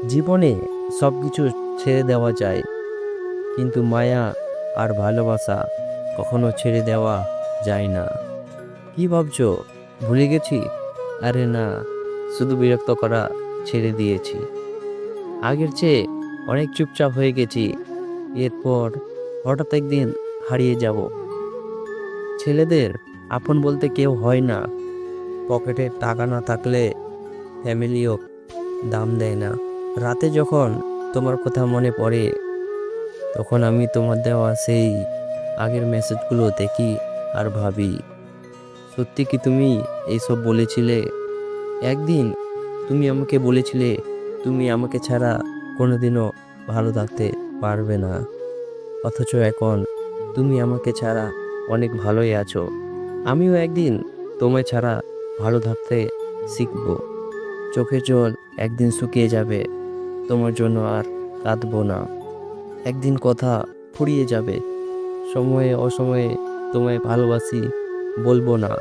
জীবনে সব কিছু ছেড়ে দেওয়া যায়, কিন্তু মায়া আর ভালোবাসা কখনো ছেড়ে দেওয়া যায় না। কি ভাবছো, ভুলে গেছি? আরে না, শুধু বিরক্ত করা ছেড়ে দিয়েছি। আগের চেয়ে অনেক চুপচাপ হয়ে গেছি। এরপর হঠাৎ একদিন হারিয়ে যাব। ছেলেদের আপন বলতে কেউ হয় না। পকেটে টাকা না থাকলে ফ্যামিলিও দাম দেয় না। রাতে যখন তোমার কথা মনে পড়ে, তখন আমি তোমার দেওয়া সেই আগের মেসেজগুলো দেখি আর ভাবি, সত্যি কি তুমি এইসব বলেছিলে? একদিন তুমি আমাকে বলেছিলে তুমি আমাকে ছাড়া কোনোদিনও ভালো থাকতে পারবে না। অথচ এখন তুমি আমাকে ছাড়া অনেক ভালোই আছো। আমিও একদিন তোমায় ছাড়া ভালো থাকতে শিখবো। চোখের জল একদিন শুকিয়ে যাবে, তোমার জন্য আর কাঁদবো না। একদিন কথা ফুরিয়ে যাবে, সময়ে অসময়ে তোমায় ভালোবাসি বলবো না।